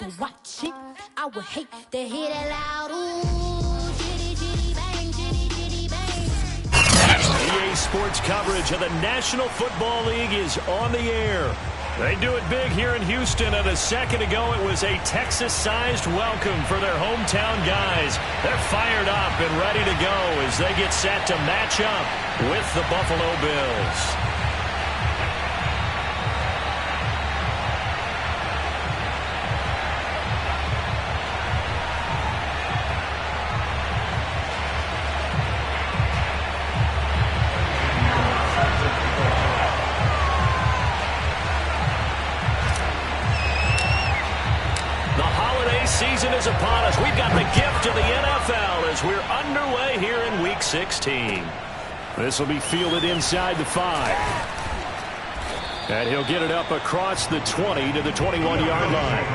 can watch it. I would hate to hear that loud ooh, chitty, chitty, bang, chitty, chitty, bang. EA Sports coverage of the National Football League is on the air. They do it big here in Houston, and a second ago it was a Texas-sized welcome for their hometown guys. They're fired up and ready to go as they get set to match up with the Buffalo Bills. Season is upon us. We've got the gift of the NFL as we're underway here in Week 16. This will be fielded inside the 5. And he'll get it up across the 20 to the 21-yard line.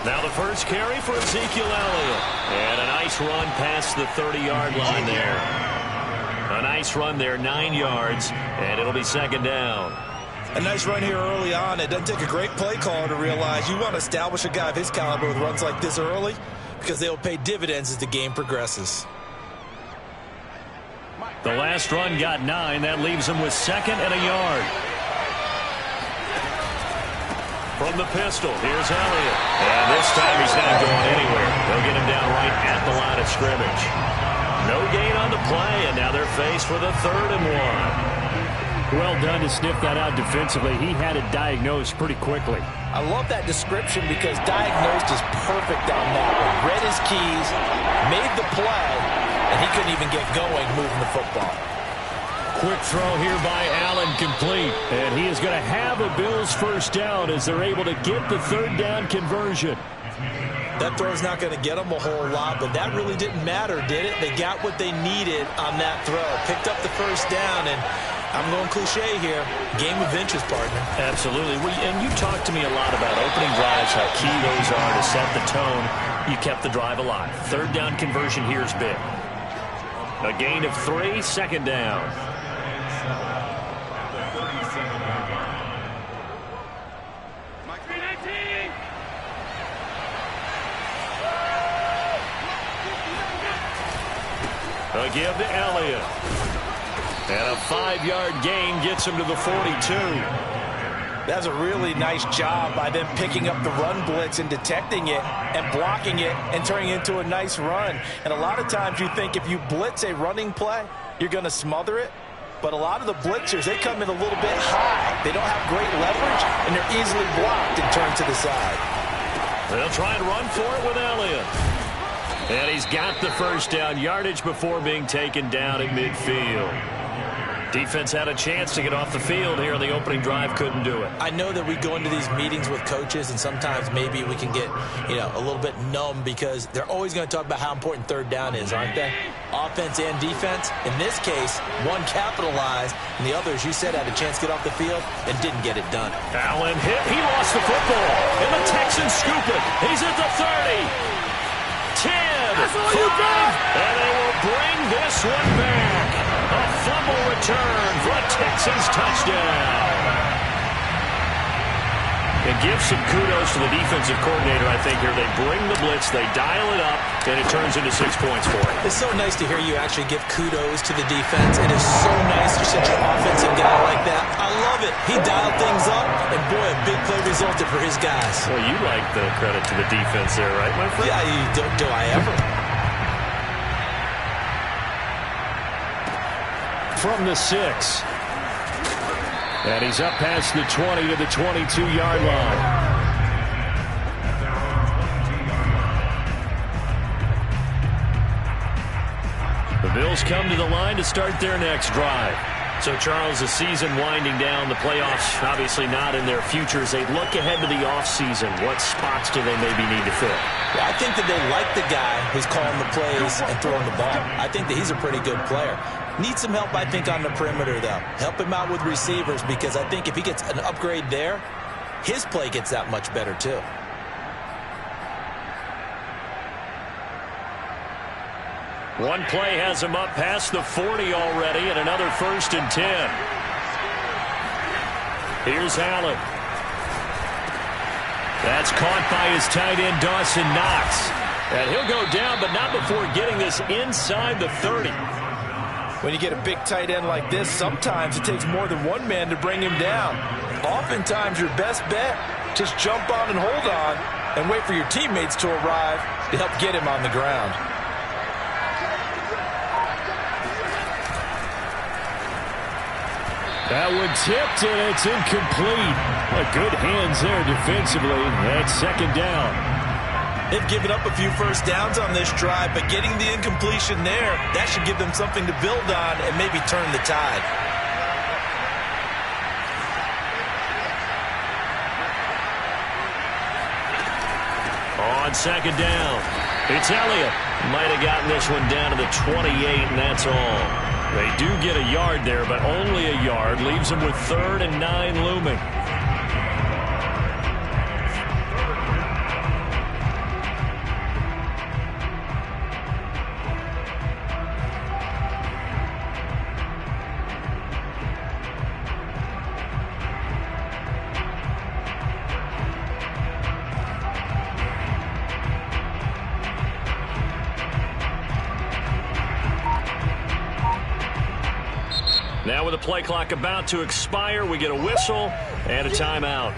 Now the first carry for Ezekiel Elliott. And a nice run past the 30-yard line there. A nice run there, 9 yards, and it'll be second down. A nice run here early on. It doesn't take a great play caller to realize you want to establish a guy of his caliber with runs like this early because they'll pay dividends as the game progresses. The last run got 9. That leaves him with second and a yard. From the pistol, here's Elliott. And this time he's not going anywhere. They'll get him down right at the line of scrimmage. No gain on the play, and now they're faced with a 3rd and 1. Well done to sniff that out defensively. He had it diagnosed pretty quickly. I love that description because diagnosed is perfect on that one. Read his keys, made the play, and he couldn't even get going moving the football. Quick throw here by Allen, complete. And he is going to have a Bills first down as they're able to get the 3rd down conversion. That throw's not going to get them a whole lot, but that really didn't matter, did it? They got what they needed on that throw. Picked up the first down, and I'm going cliche here. Game of inches, partner. Absolutely. And you talked to me a lot about opening drives, how key those are to set the tone. You kept the drive alive. 3rd down conversion here is big. A gain of 3, second down. A give to Elliott. And a 5-yard gain gets him to the 42. That's a really nice job by them picking up the run blitz and detecting it and blocking it and turning it into a nice run. And a lot of times you think if you blitz a running play, you're going to smother it. But a lot of the blitzers, they come in a little bit high. They don't have great leverage, and they're easily blocked and turned to the side. They'll try and run for it with Elliott. And he's got the first down, yardage before being taken down at midfield. Defense had a chance to get off the field here in the opening drive, couldn't do it. I know that we go into these meetings with coaches, and sometimes maybe we can get, a little bit numb because they're always going to talk about how important 3rd down is, aren't they? Offense and defense. In this case, one capitalized, and the other, as you said, had a chance to get off the field and didn't get it done. Allen hit. He lost the football, and the Texans scoop it. He's at the 30. 10, 5, and they will bring this one back. A fumble return for a Texans touchdown. And give some kudos to the defensive coordinator, I think, here. They bring the blitz, they dial it up, and it turns into 6 points for him. It's so nice to hear you actually give kudos to the defense. It is so nice you're such an offensive guy like that. I love it. He dialed things up, and boy, a big play resulted for his guys. Well, you like the credit to the defense there, right, my friend? Yeah, do I ever? From the 6. And he's up past the 20 to the 22-yard line. The Bills come to the line to start their next drive. So, Charles, the season winding down, the playoffs obviously not in their future. As they look ahead to the offseason, what spots do they maybe need to fill? Well, I think that they like the guy who's calling the plays and throwing the ball. I think that he's a pretty good player. Needs some help, I think, on the perimeter, though. Help him out with receivers, because I think if he gets an upgrade there, his play gets that much better, too. One play has him up past the 40 already, and another 1st and 10. Here's Allen. That's caught by his tight end, Dawson Knox. And he'll go down, but not before getting this inside the 30. When you get a big tight end like this, sometimes it takes more than one man to bring him down. Oftentimes, your best bet, just jump on and hold on and wait for your teammates to arrive to help get him on the ground. That one tipped, and it's incomplete. Good hands there defensively. That's 2nd down. They've given up a few first downs on this drive, but getting the incompletion there, that should give them something to build on and maybe turn the tide. On 2nd down, it's Elliott. Might have gotten this one down to the 28, and that's all. They do get a yard there, but only a yard. Leaves them with 3rd and 9 looming. Now with the play clock about to expire, we get a whistle and a timeout.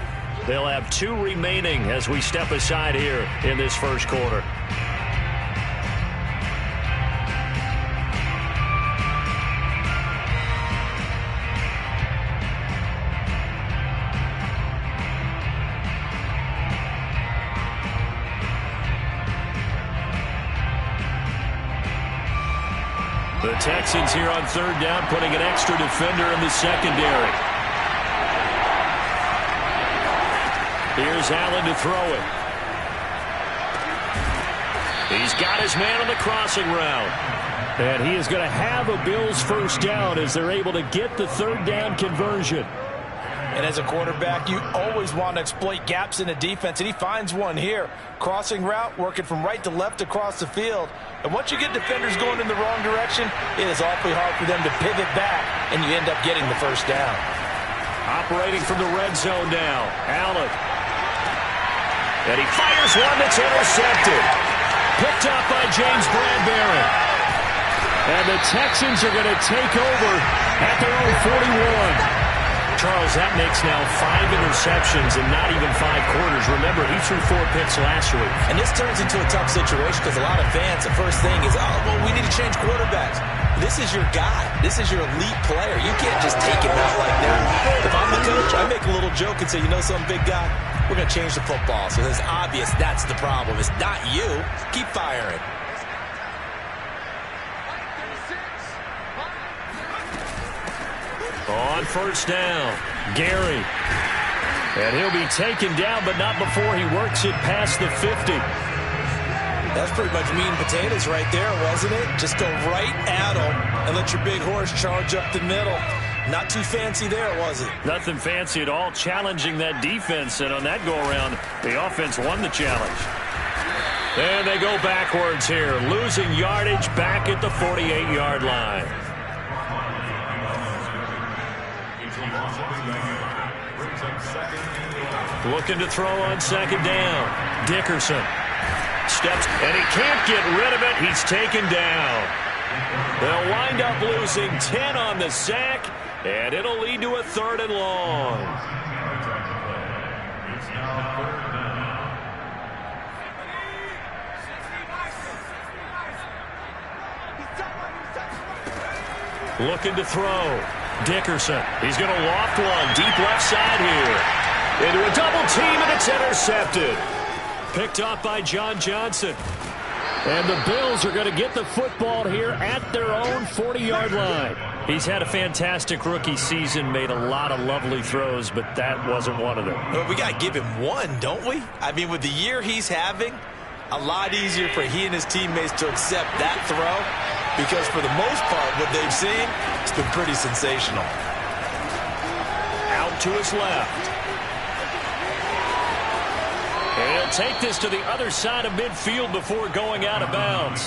They'll have 2 remaining as we step aside here in this 1st quarter. The Texans here on 3rd down, putting an extra defender in the secondary. Here's Allen to throw it. He's got his man on the crossing route. And he is going to have a Bills 1st down as they're able to get the 3rd down conversion. And as a quarterback, you always want to exploit gaps in a defense, and he finds one here. Crossing route, working from right to left across the field. And once you get defenders going in the wrong direction, it is awfully hard for them to pivot back, and you end up getting the 1st down. Operating from the red zone now, Allen. And he fires one that's intercepted. Picked up by James Bradbury. And the Texans are going to take over at their own 41. Charles, that makes now 5 interceptions in not even 5 quarters. Remember, he threw 4 picks last week. And this turns into a tough situation because a lot of fans, the first thing is, oh, well, we need to change quarterbacks. This is your guy. This is your elite player. You can't just take him out like that. If I'm the coach, I make a little joke and say, you know something, big guy? We're going to change the football. So it's obvious that's the problem. It's not you. Keep firing. On 1st down, Gary. And he'll be taken down, but not before he works it past the 50. That's pretty much meat and potatoes right there, wasn't it? Just go right at him and let your big horse charge up the middle. Not too fancy there, was it? Nothing fancy at all, challenging that defense. And on that go-around, the offense won the challenge. And they go backwards here, losing yardage back at the 48-yard line. Looking to throw on 2nd down. Dickerson steps, and he can't get rid of it. He's taken down. They'll wind up losing 10 on the sack, and it'll lead to a 3rd and long. Looking to throw. Dickerson. He's going to loft one deep left side here. Into a double team, and it's intercepted. Picked up by John Johnson. And the Bills are going to get the football here at their own 40-yard line. He's had a fantastic rookie season, made a lot of lovely throws, but that wasn't one of them. Well, we got to give him one, don't we? I mean, with the year he's having, a lot easier for he and his teammates to accept that throw because for the most part, what they've seen, it's been pretty sensational. Out to his left. And he'll take this to the other side of midfield before going out of bounds.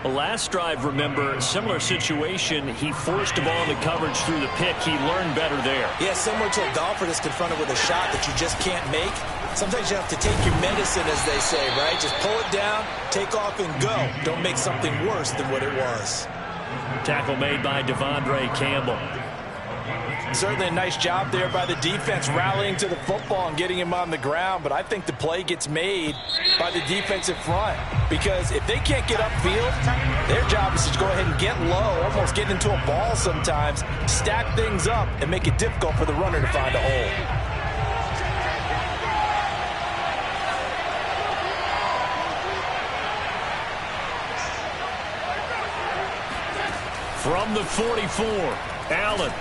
The last drive, remember, similar situation. He forced a ball into coverage through the pick. He learned better there. Yeah, similar to a golfer that's confronted with a shot that you just can't make. Sometimes you have to take your medicine, as they say, right? Just pull it down, take off, and go. Don't make something worse than what it was. Tackle made by Devondre Campbell. Certainly a nice job there by the defense rallying to the football and getting him on the ground, but I think the play gets made by the defensive front because if they can't get upfield, their job is to go ahead and get low, almost get into a ball sometimes, stack things up, and make it difficult for the runner to find a hole. From the 44, Allen.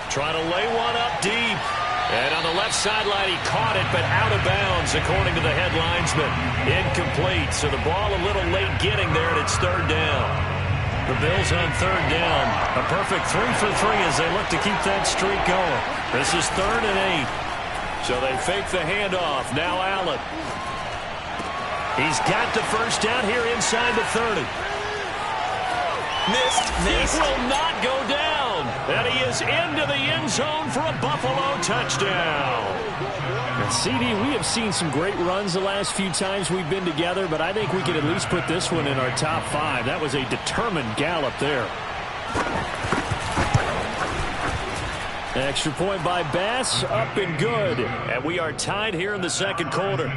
Trying to lay one up deep. And on the left sideline, he caught it, but out of bounds, according to the head linesman. Incomplete, so the ball a little late getting there, and it's third down. The Bills on third down. A perfect 3 for 3 as they look to keep that streak going. This is 3rd and 8. So they fake the handoff. Now Allen. He's got the first down here inside the 30. Missed. He will not go down. And he is into the end zone for a Buffalo touchdown. And CD, we have seen some great runs the last few times we've been together, but I think we could at least put this one in our top 5. That was a determined gallop there. Extra point by Bass, up and good. And we are tied here in the second quarter.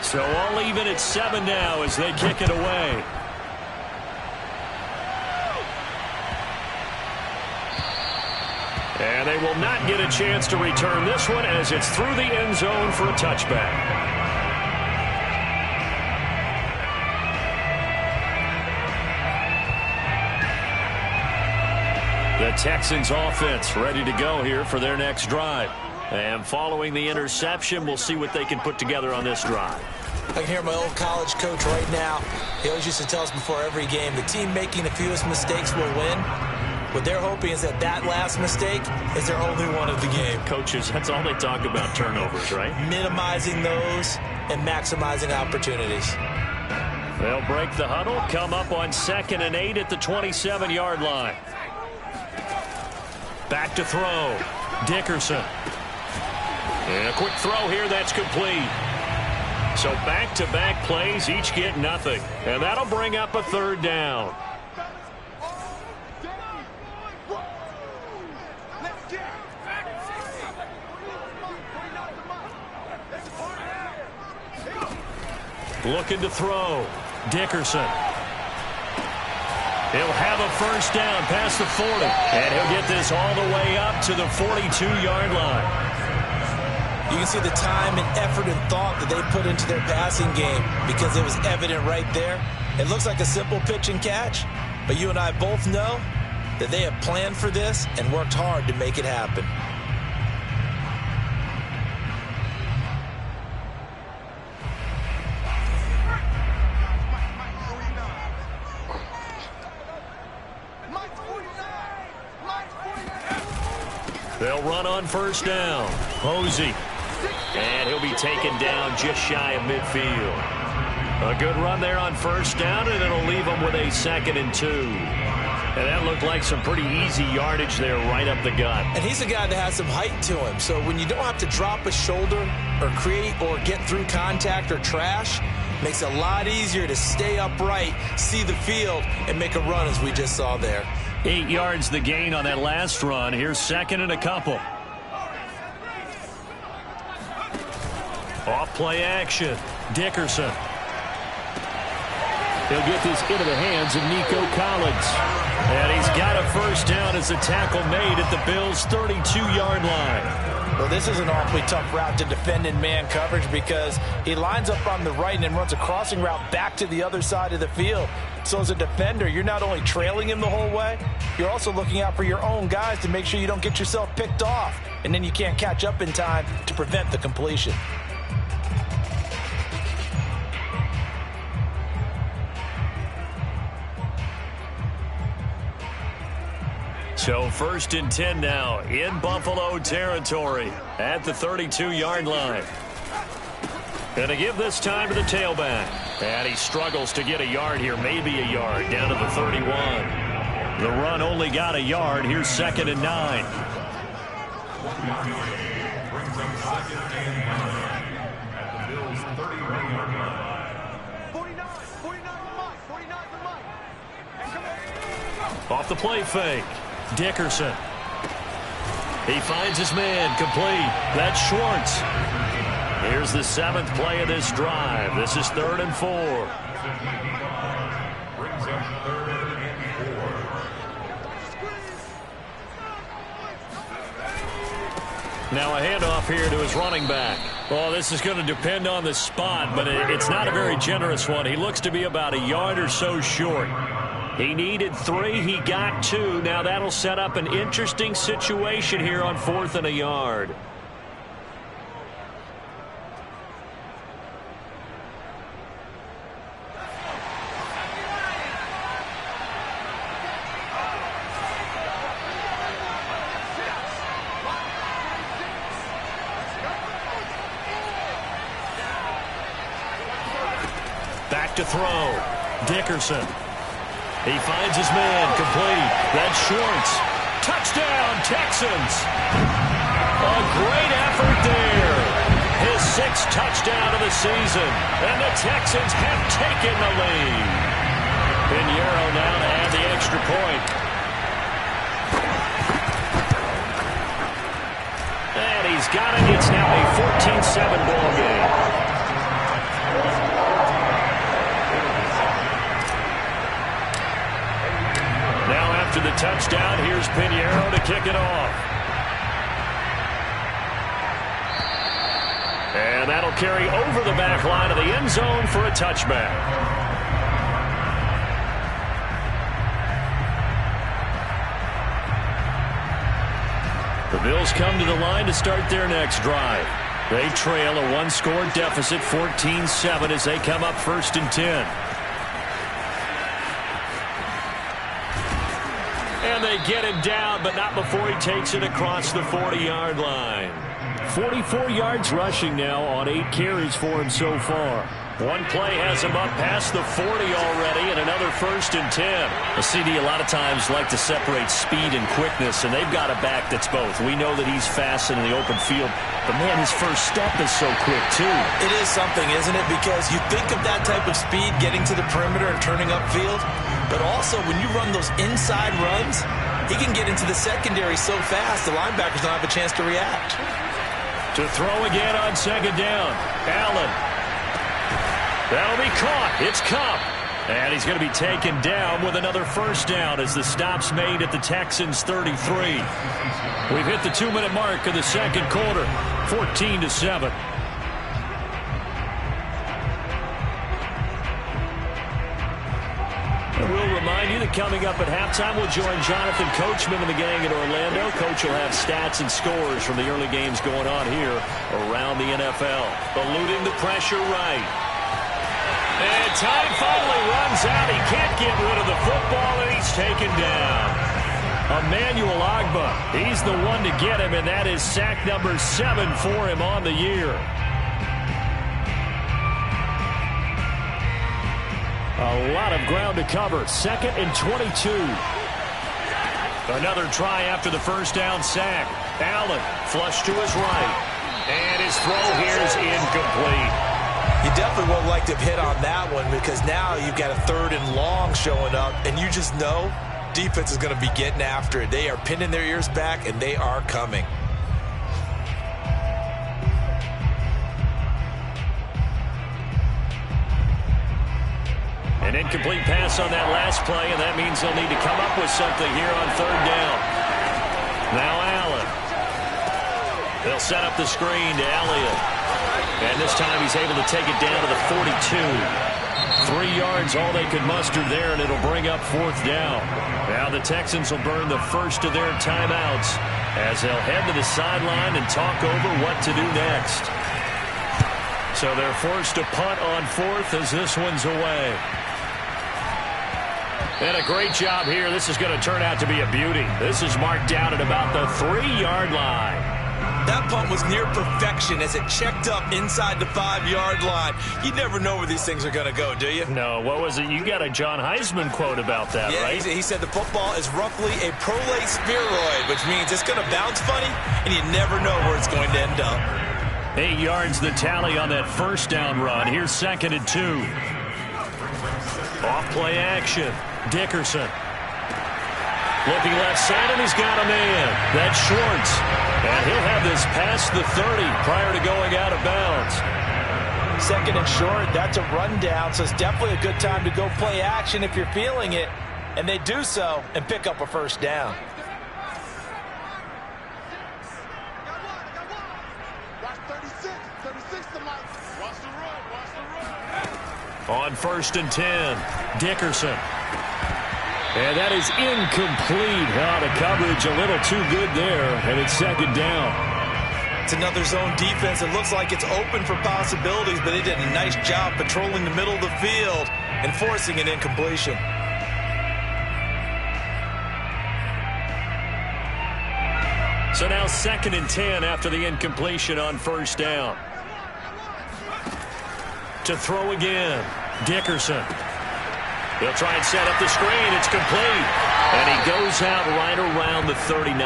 So all even at 7 now as they kick it away. And they will not get a chance to return this one as it's through the end zone for a touchback. The Texans offense ready to go here for their next drive. And following the interception, we'll see what they can put together on this drive. I can hear my old college coach right now. He always used to tell us before every game, the team making the fewest mistakes will win. What they're hoping is that that last mistake is their only one of the game. Coaches, that's all they talk about, turnovers, right? Minimizing those and maximizing opportunities. They'll break the huddle, come up on 2nd and 8 at the 27-yard line. Back to throw. Dickerson. And a quick throw here that's complete. So back-to-back plays, each get nothing. And that'll bring up a 3rd down. Looking to throw. Dickerson. He'll have a first down past the 40. And he'll get this all the way up to the 42-yard line. You can see the time and effort and thought that they put into their passing game because it was evident right there. It looks like a simple pitch and catch, but you and I both know that they have planned for this and worked hard to make it happen. They'll run on first down. Posey. And he'll be taken down just shy of midfield. A good run there on first down, and it'll leave them with a 2nd and 2. And that looked like some pretty easy yardage there right up the gut. And he's a guy that has some height to him. So when you don't have to drop a shoulder or create or get through contact or trash, Makes it a lot easier to stay upright, see the field, and make a run as we just saw there. 8 yards the gain on that last run. Here's second and a couple. Off play action. Dickerson. He'll get this into the hands of Nico Collins. And he's got a first down as the tackle made at the Bills' 32-yard line. Well, this is an awfully tough route to defend in man coverage because he lines up on the right and then runs a crossing route back to the other side of the field. So as a defender, you're not only trailing him the whole way, you're also looking out for your own guys to make sure you don't get yourself picked off. And then you can't catch up in time to prevent the completion. So first and 10 now in Buffalo territory at the 32-yard line. Going to give this time to the tailback. And he struggles to get a yard here, maybe a yard, down to the 31. The run only got a yard. Here's second and 9. Off the play fake. Dickerson. He finds his man, complete. That's Schwartz. Here's the 7th play of this drive. This is 3rd and 4. Now a handoff here to his running back. Well, this is going to depend on the spot, but it's not a very generous one. He looks to be about a yard or so short. He needed 3. He got 2. Now that'll set up an interesting situation here on 4th and a yard. Back to throw. Dickerson. He finds his man, complete. That's Schwartz. Touchdown, Texans. A great effort there. His 6th touchdown of the season. And the Texans have taken the lead. Pinheiro now to add the extra point. And he's got it. It's now a 14-7 ball game. After the touchdown, here's Pinheiro to kick it off. And that'll carry over the back line of the end zone for a touchback. The Bills come to the line to start their next drive. They trail a one-score deficit, 14-7, as they come up 1st and 10. And they get him down, but not before he takes it across the 40-yard line. 44 yards rushing now on 8 carries for him so far. One play has him up past the 40 already, and another 1st and 10. A CD a lot of times like to separate speed and quickness, and they've got a back that's both. We know that he's fast in the open field, but man, his first step is so quick too. It is something, isn't it? Because you think of that type of speed getting to the perimeter and turning upfield, but also when you run those inside runs, he can get into the secondary so fast the linebackers don't have a chance to react. To throw again on 2nd down. Allen. That'll be caught. It's Kupp. And he's going to be taken down with another first down as the stop's made at the Texans' 33. We've hit the 2-minute mark of the second quarter, 14-7. We'll remind you that coming up at halftime, we'll join Jonathan Coachman and the gang in Orlando. Coach will have stats and scores from the early games going on here around the NFL. Eluding the pressure right. And time finally runs out. He can't get rid of the football, and he's taken down. Emmanuel Ogbah, he's the one to get him, and that is sack number 7 for him on the year. A lot of ground to cover. 2nd and 22. Another try after the first down sack. Allen flush to his right. And his throw here is incomplete. You definitely would like to have hit on that one because now you've got a 3rd and long showing up, and you just know defense is going to be getting after it. They are pinning their ears back, and they are coming. An incomplete pass on that last play, and that means they'll need to come up with something here on 3rd down. Now Allen. They'll set up the screen to Elliott. And this time he's able to take it down to the 42. 3 yards, all they could muster there, and it'll bring up 4th down. Now the Texans will burn the first of their timeouts as they'll head to the sideline and talk over what to do next. So they're forced to punt on 4th as this one's away. And a great job here. This is going to turn out to be a beauty. This is marked down at about the 3-yard line. That punt was near perfection as it checked up inside the 5-yard line. You never know where these things are going to go, do you? No, what was it? You got a John Heisman quote about that, yeah, right? He said the football is roughly a prolate spheroid, which means it's going to bounce funny, and you never know where it's going to end up. 8 yards the tally on that first down run. Here's 2nd and 2. Off play action. Dickerson. Looking left side, and he's got a man. That's Schwartz. And he'll have this past the 30 prior to going out of bounds. 2nd and short, that's a rundown, so it's definitely a good time to go play action if you're feeling it. And they do so and pick up a 1st down. On 1st and 10, Dickerson. And that is incomplete. Out of coverage, a little too good there, and it's 2nd down. It's another zone defense. It looks like it's open for possibilities, but they did a nice job patrolling the middle of the field and forcing an incompletion. So now 2nd and 10 after the incompletion on 1st down. To throw again, Dickerson. He'll try and set up the screen. It's complete. And he goes out right around the 39.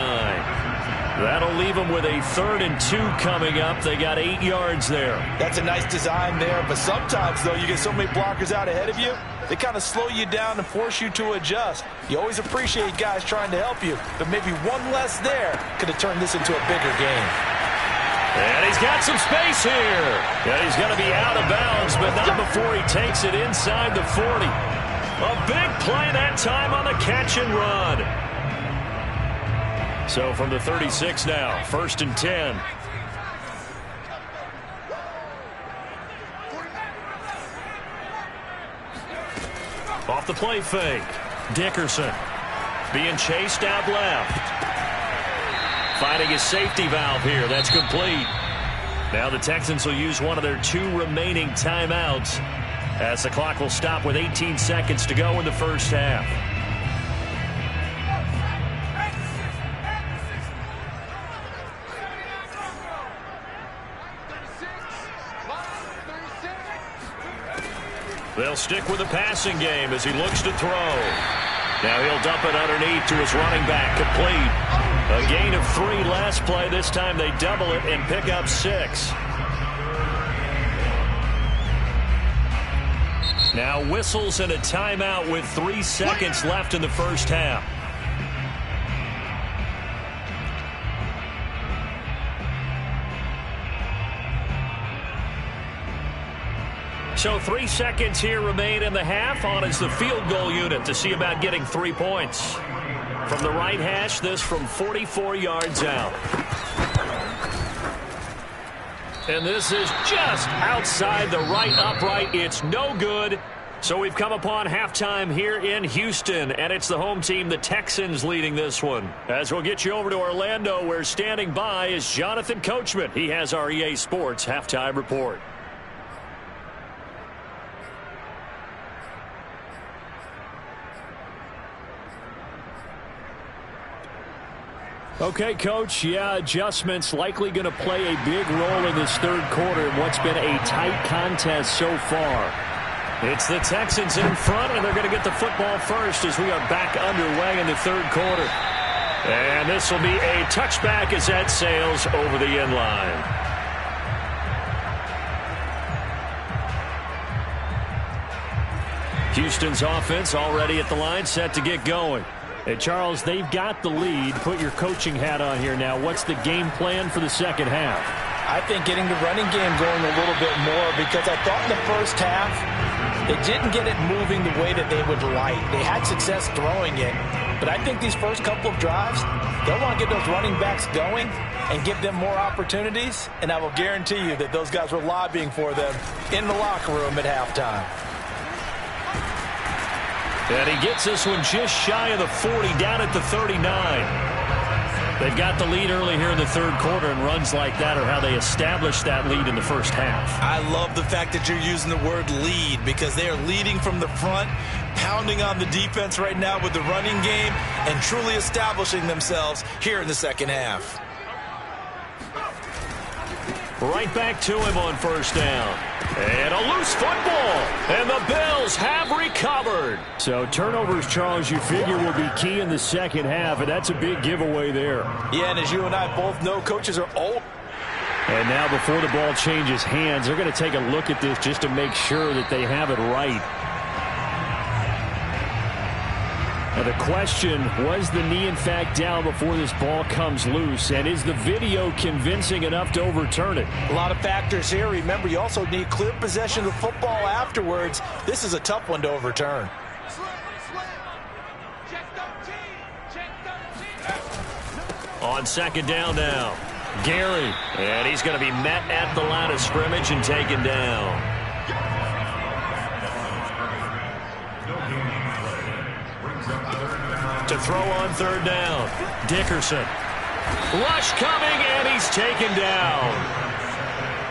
That'll leave him with a 3rd and 2 coming up. They got 8 yards there. That's a nice design there, but sometimes, though, you get so many blockers out ahead of you, they kind of slow you down and force you to adjust. You always appreciate guys trying to help you, but maybe one less there could have turned this into a bigger game. And he's got some space here. And he's going to be out of bounds, but not before he takes it inside the 40. A big play that time on the catch and run. So from the 36 now, 1st and 10. Off the play fake. Dickerson being chased out left. Finding his safety valve here. That's complete. Now the Texans will use one of their 2 remaining timeouts as the clock will stop with 18 seconds to go in the first half. They'll stick with the passing game as he looks to throw. Now he'll dump it underneath to his running back. Complete. A gain of 3 last play. This time they double it and pick up 6. Now whistles and a timeout with 3 seconds left in the first half. So 3 seconds here remain in the half. On is the field goal unit to see about getting 3 points. From the right hash, this from 44 yards out. And this is just outside the right upright. It's no good. So we've come upon halftime here in Houston, and it's the home team, the Texans, leading this one. As we'll get you over to Orlando, where standing by is Jonathan Coachman. He has our EA Sports halftime report. Okay, Coach, yeah, adjustments likely going to play a big role in this third quarter in what's been a tight contest so far. It's the Texans in front, and they're going to get the football first as we are back underway in the third quarter. And this will be a touchback as that sails over the end line. Houston's offense already at the line, set to get going. Hey, Charles, they've got the lead. Put your coaching hat on here now. What's the game plan for the second half? I think getting the running game going a little bit more, because I thought in the first half they didn't get it moving the way that they would like. They had success throwing it, but I think these first couple of drives, they'll want to get those running backs going and give them more opportunities, and I will guarantee you that those guys were lobbying for them in the locker room at halftime. And he gets this one just shy of the 40, down at the 39. They've got the lead early here in the third quarter, and runs like that are how they established that lead in the first half. I love the fact that you're using the word lead, because they are leading from the front, pounding on the defense right now with the running game, and truly establishing themselves here in the second half. Right back to him on first down. And a loose football. And the Bills have recovered. So turnovers, Charles, you figure will be key in the second half, and that's a big giveaway there. Yeah, and as you and I both know, coaches are old. And now before the ball changes hands, they're going to take a look at this just to make sure that they have it right. Now the question, was the knee in fact down before this ball comes loose? And is the video convincing enough to overturn it? A lot of factors here. Remember, you also need clear possession of the football afterwards. This is a tough one to overturn. On second down now, Gary. And he's going to be met at the line of scrimmage and taken down. To throw on third down, Dickerson. Rush coming, and he's taken down.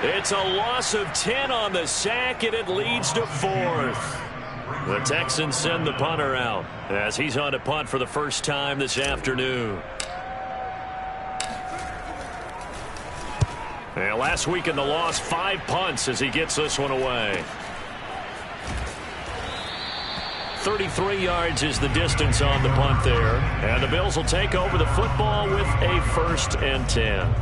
It's a loss of 10 on the sack, and it leads to fourth. The Texans send the punter out as he's on to punt for the first time this afternoon. And last week in the loss, 5 punts as he gets this one away. 33 yards is the distance on the punt there. And the Bills will take over the football with a 1st and 10.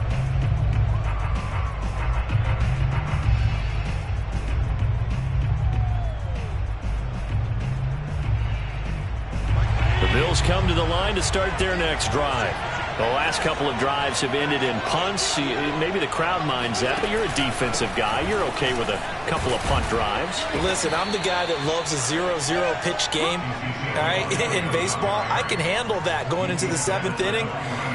The Bills come to the line to start their next drive. The last couple of drives have ended in punts. Maybe the crowd minds that, but you're a defensive guy. You're okay with a couple of punt drives. Listen, I'm the guy that loves a 0-0 pitch game. All right, in baseball, I can handle that going into the 7th inning.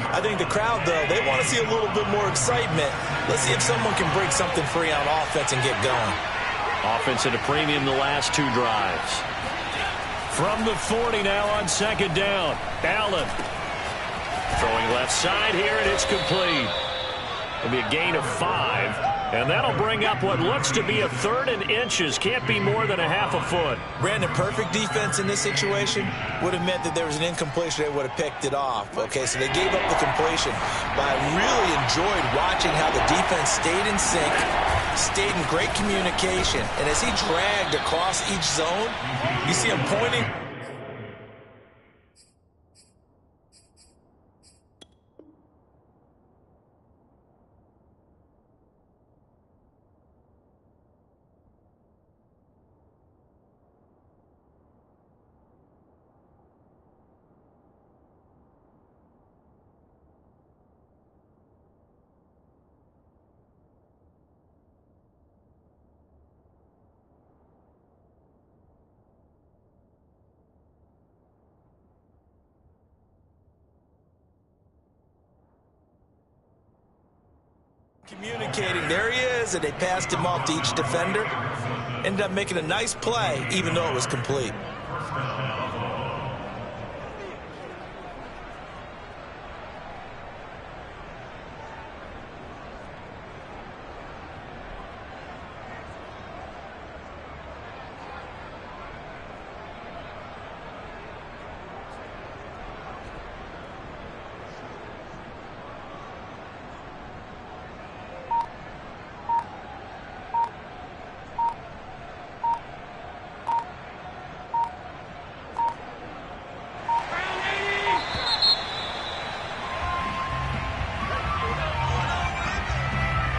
I think the crowd, though, they want to see a little bit more excitement. Let's see if someone can break something free on offense and get going. Offense at a premium the last 2 drives. From the 40 now on second down, Allen. Throwing left side here, and it's complete. It'll be a gain of 5, and that'll bring up what looks to be a 3rd and inches. Can't be more than a half a foot. Brandon, perfect defense in this situation would have meant that there was an incompletion. They would have picked it off. Okay, so they gave up the completion. But I really enjoyed watching how the defense stayed in sync, stayed in great communication. And as he dragged across each zone, you see him pointing. Communicating. There he is, and they passed him off to each defender. Ended up making a nice play, even though it was complete.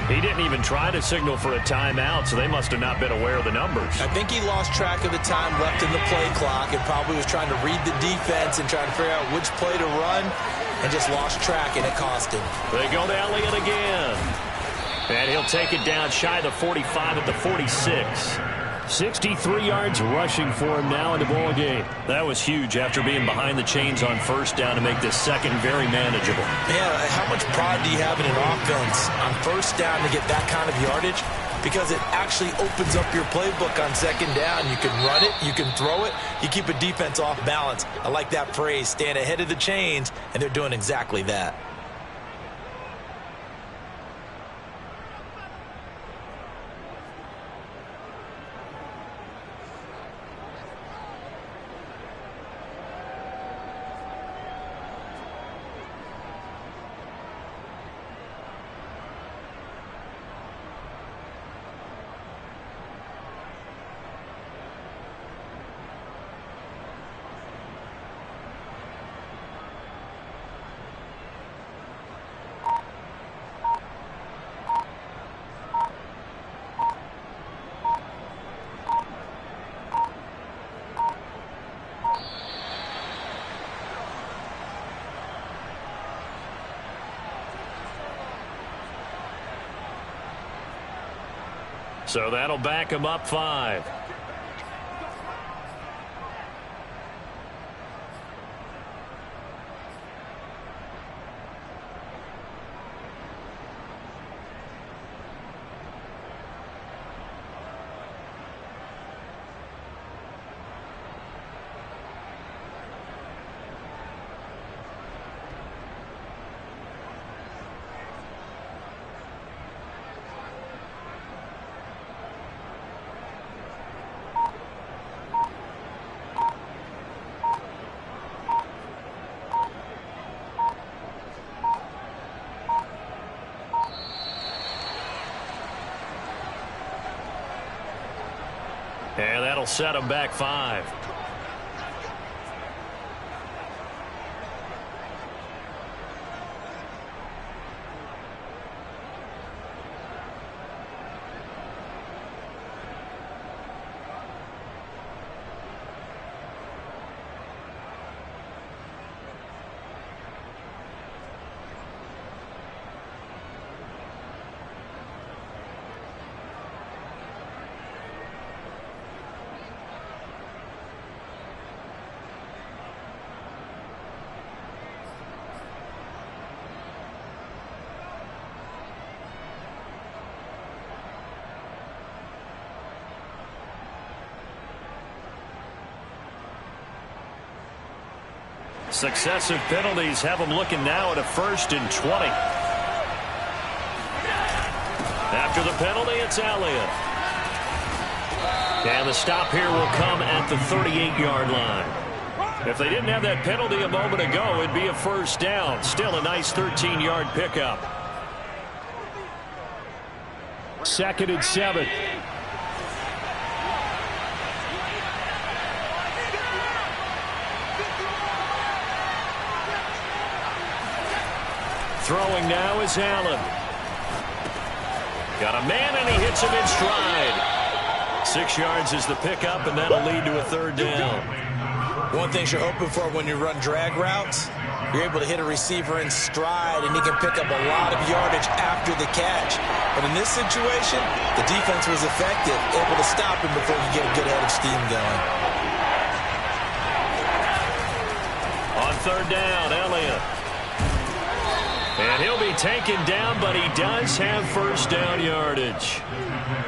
He didn't even try to signal for a timeout, so they must have not been aware of the numbers. I think he lost track of the time left in the play clock and probably was trying to read the defense and trying to figure out which play to run and just lost track, and it cost him. They go to Elliott again. And he'll take it down shy of the 45 at the 46. 63 yards rushing for him now in the ball game. That was huge after being behind the chains on first down to make this second very manageable. Man, how much pride do you have in an offense on first down to get that kind of yardage? Because it actually opens up your playbook on second down. You can run it, you can throw it, you keep a defense off balance. I like that phrase, stand ahead of the chains, and they're doing exactly that. So that'll back him up 5. And that'll set him back 5. Successive penalties have them looking now at a 1st and 20. After the penalty, it's Elliott. And the stop here will come at the 38-yard line. If they didn't have that penalty a moment ago, it'd be a 1st down. Still a nice 13-yard pickup. 2nd and 7. Throwing now is Allen. Got a man, and he hits him in stride. 6 yards is the pickup, and that'll lead to a 3rd down. One thing you're hoping for when you run drag routes, you're able to hit a receiver in stride, and he can pick up a lot of yardage after the catch. But in this situation, the defense was effective, able to stop him before you get a good head of steam going. On 3rd down, Elliott. And he'll be taken down, but he does have 1st down yardage.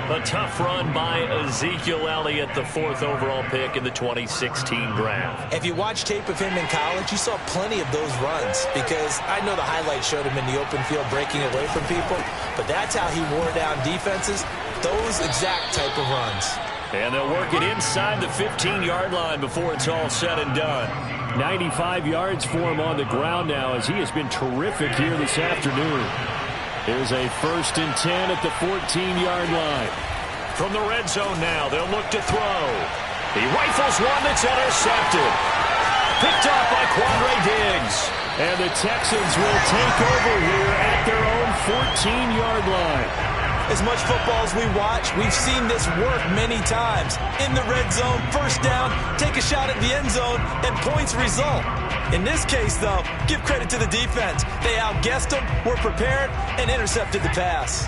A tough run by Ezekiel Elliott, the 4th overall pick in the 2016 draft. If you watch tape of him in college, you saw plenty of those runs, because I know the highlights showed him in the open field breaking away from people, but that's how he wore down defenses, those exact type of runs. And they'll work it inside the 15-yard line before it's all said and done. 95 yards for him on the ground now, as he has been terrific here this afternoon. Here's a 1st and 10 at the 14-yard line. From the red zone now, they'll look to throw. He rifles one that's intercepted. Picked up by Quandre Diggs. And the Texans will take over here at their own 14-yard line. As much football as we watch, we've seen this work many times. In the red zone, first down, take a shot at the end zone, and points result. In this case, though, give credit to the defense. They outguessed them, were prepared, and intercepted the pass.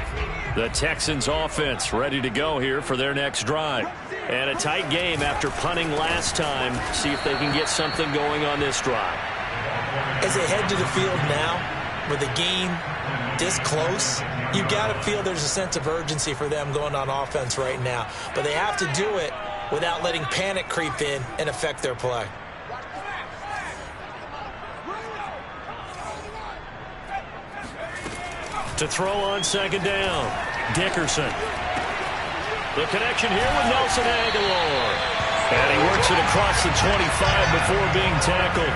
The Texans offense ready to go here for their next drive. And a tight game after punting last time. See if they can get something going on this drive. As they head to the field now, with the game this close, you've got to feel there's a sense of urgency for them going on offense right now. But they have to do it without letting panic creep in and affect their play. To throw on second down, Dickerson. The connection here with Nelson Aguilar. And he works it across the 25 before being tackled.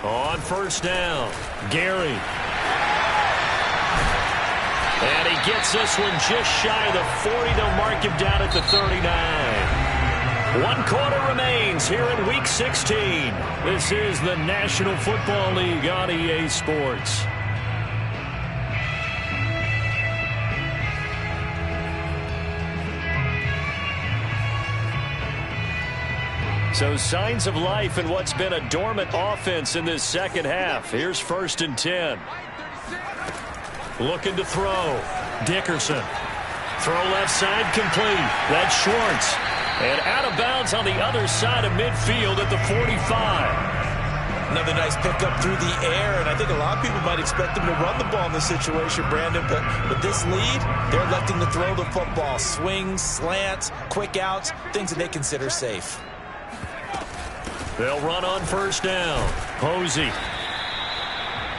On first down, Gary. And he gets this one just shy of the 40. They'll mark him down at the 39. 1 quarter remains here in Week 16. This is the National Football League on EA Sports. So signs of life in what's been a dormant offense in this second half. Here's 1st and 10. Looking to throw. Dickerson. Throw left side complete. That's Schwartz. And out of bounds on the other side of midfield at the 45. Another nice pickup through the air, and I think a lot of people might expect them to run the ball in this situation, Brandon, but with this lead, they're electing to throw the football. Swings, slants, quick outs, things that they consider safe. They'll run on first down. Posey.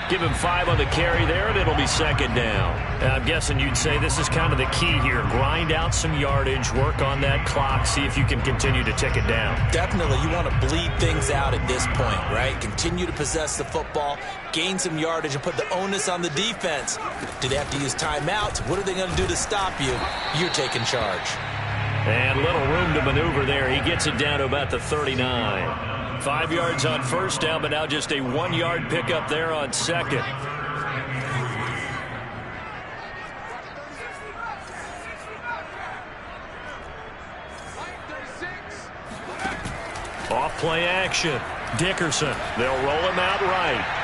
Give him 5 on the carry there, and it'll be second down. And I'm guessing you'd say this is kind of the key here. Grind out some yardage, work on that clock, see if you can continue to tick it down. Definitely. You want to bleed things out at this point, right? Continue to possess the football, gain some yardage, and put the onus on the defense. Do they have to use timeouts? What are they going to do to stop you? You're taking charge. And little room to maneuver there. He gets it down to about the 39. 5 yards on first down, but now just a 1-yard pickup there on second. Off play action. Dickerson. They'll roll him out right.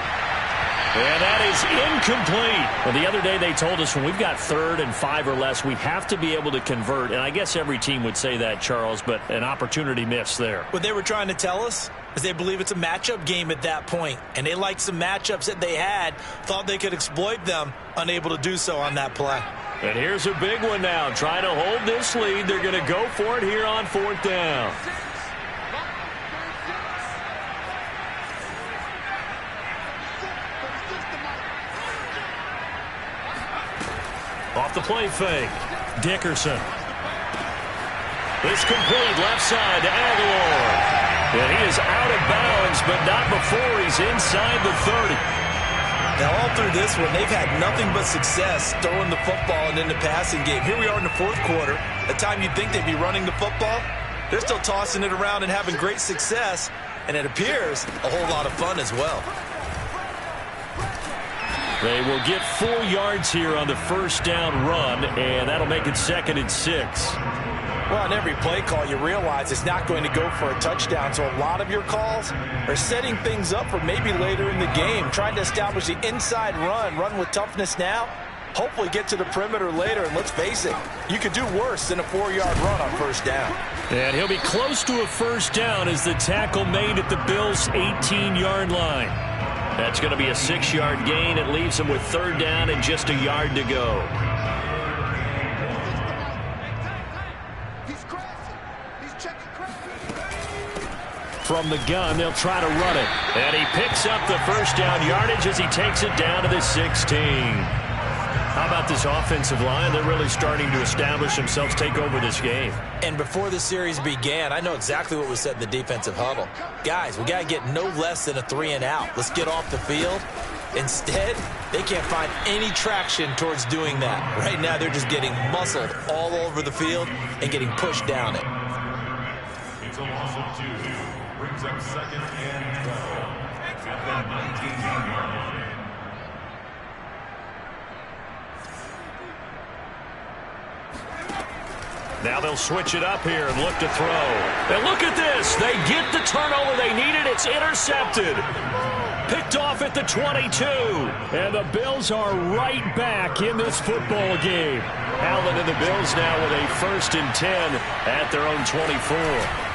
And that is incomplete. Well, the other day they told us when we've got 3rd and 5 or less, we have to be able to convert. And I guess every team would say that, Charles, but an opportunity missed there. What they were trying to tell us is they believe it's a matchup game at that point. And they liked some matchups that they had, thought they could exploit them, unable to do so on that play. And here's a big one now. Trying to hold this lead. They're going to go for it here on 4th down. Off the play fake. Dickerson. It's complete left side to Aguilar. And he is out of bounds, but not before he's inside the 30. Now, all through this one, they've had nothing but success throwing the football and in the passing game. Here we are in the 4th quarter. The time you'd think they'd be running the football, they're still tossing it around and having great success. And it appears a whole lot of fun as well. They will get 4 yards here on the first down run, and that'll make it 2nd and 6. Well, on every play call, you realize it's not going to go for a touchdown, so a lot of your calls are setting things up for maybe later in the game, trying to establish the inside run with toughness now, hopefully get to the perimeter later, and let's face it, you could do worse than a 4-yard run on first down. And he'll be close to a first down as the tackle made at the Bills' 18-yard line. That's going to be a 6-yard gain. It leaves him with 3rd down and just a yard to go. From the gun, they'll try to run it. And he picks up the first down yardage as he takes it down to the 16. How about this offensive line? They're really starting to establish themselves, take over this game. And before the series began, I know exactly what was said in the defensive huddle. Guys, we got to get no less than a 3 and out. Let's get off the field. Instead, they can't find any traction towards doing that. Right now, they're just getting muscled all over the field and getting pushed down it. Brings up 2nd and 12 at the 19-yard line. Now they'll switch it up here and look to throw. And look at this. They get the turnover they needed. It's intercepted. Picked off at the 22. And the Bills are right back in this football game. Allen and the Bills now with a 1st and 10 at their own 24.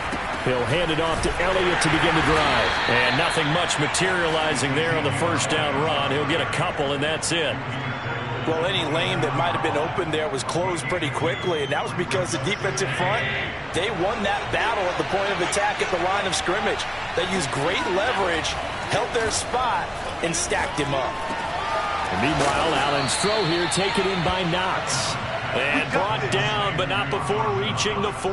He'll hand it off to Elliott to begin the drive. And nothing much materializing there on the 1st down run. He'll get a couple, and that's it. Well, any lane that might have been open there was closed pretty quickly, and that was because the defensive front, they won that battle at the point of attack at the line of scrimmage. They used great leverage, held their spot, and stacked him up. And meanwhile, Allen's throw here taken in by Knox. And brought down, but not before reaching the 4.